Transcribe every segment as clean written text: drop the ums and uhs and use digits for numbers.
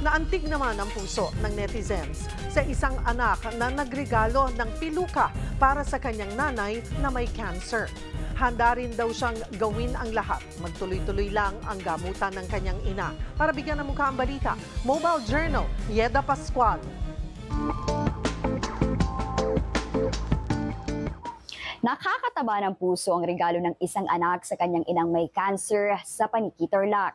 Naantig naman ang puso ng netizens sa isang anak na nagregalo ng piluka para sa kanyang nanay na may cancer. Handa rin daw siyang gawin ang lahat. Magtuloy-tuloy lang ang gamutan ng kanyang ina. Para bigyan ng mukha ang balita, Mobile Journal, Yeda Pascual. Nakakataba ng puso ang regalo ng isang anak sa kanyang inang may cancer sa Paniki, Tarlac.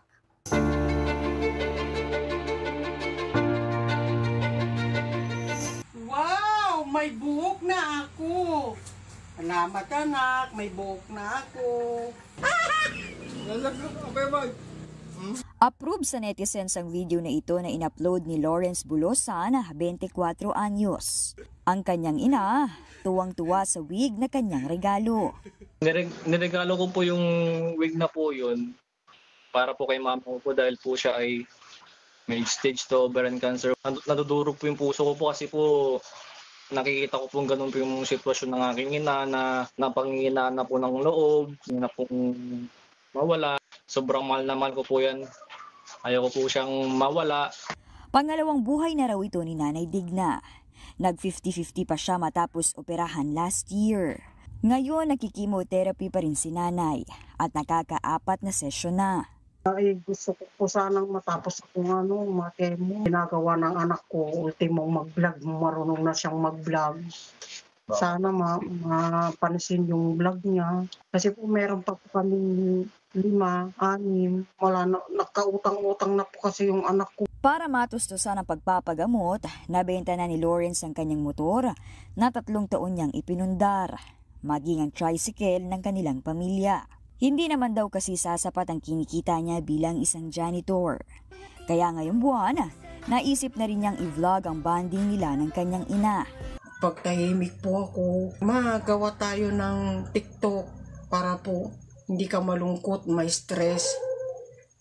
Wow! May buhok na ako! Salamat anak, may buhok na ako. Approve sa netizens ang video na ito na inupload ni Lawrence Bulosan, 24 anyos. Ang kanyang ina, tuwang-tuwa sa wig na kanyang regalo. Niregalo ko po yung wig na po yun para po kay mama ko po dahil po siya ay may stage 2 ovarian cancer. Nadudurog po yung puso ko po kasi po nakikita ko po ganun po yung sitwasyon ng aking ina na napanginginaan na po ng loob, na pong mawala. Sobrang mahal na mahal ko po yan. Ayaw ko po siyang mawala. Pangalawang buhay na raw ito ni Nanay Digna. Nag 50-50 pa siya matapos operahan last year. Ngayon nakikimotherapy pa rin si Nanay at nakaka-4 na sesyon na. Ay, gusto ko po sanang matapos akong makemo. Ginagawa ng anak ko, ultimong mag-vlog, marunong na siyang mag-vlog. Sana mapansin yung vlog niya. Kasi po meron pa po kami 5, 6. Wala na, nakautang-utang na po kasi yung anak ko. Para matustusan ang pagpapagamot, nabenta na ni Lawrence ang kanyang motor na 3 taon niyang ipinundar, maging ang tricycle ng kanilang pamilya. Hindi naman daw kasi sasapat ang kinikita niya bilang isang janitor. Kaya ngayong buwan, naisip na rin niyang i-vlog ang bonding nila ng kanyang ina. Pag tahimik po ako, magawa tayo ng TikTok para po hindi ka malungkot, may stress.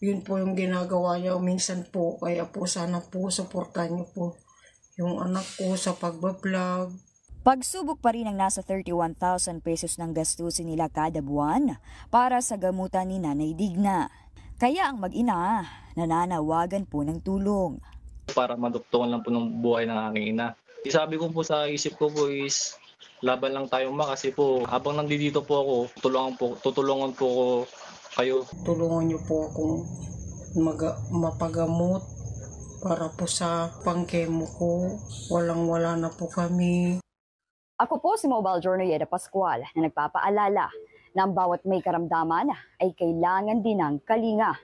Yun po yung ginagawa niya minsan po. Kaya po sana po suportahan niyo po yung anak ko sa pagbablog. Pagsubok pa rin ang nasa 31,000 pesos ng gastusin nila kada buwan para sa gamutan ni Nanay Digna. Kaya ang mag-ina, nananawagan po ng tulong. Para maduktungan lang po ng buhay ng aking ina. Sabi ko po sa isip ko po is laban lang tayo kasi po habang nandito po ako, tutulungan po ko kayo. Tulungan niyo po akong mapagamot para po sa pangkemo ko. Walang-wala na po kami. Ako po si Mobile Journal Yeda Pascual na nagpapaalala na ang bawat may karamdaman ay kailangan din ng kalinga.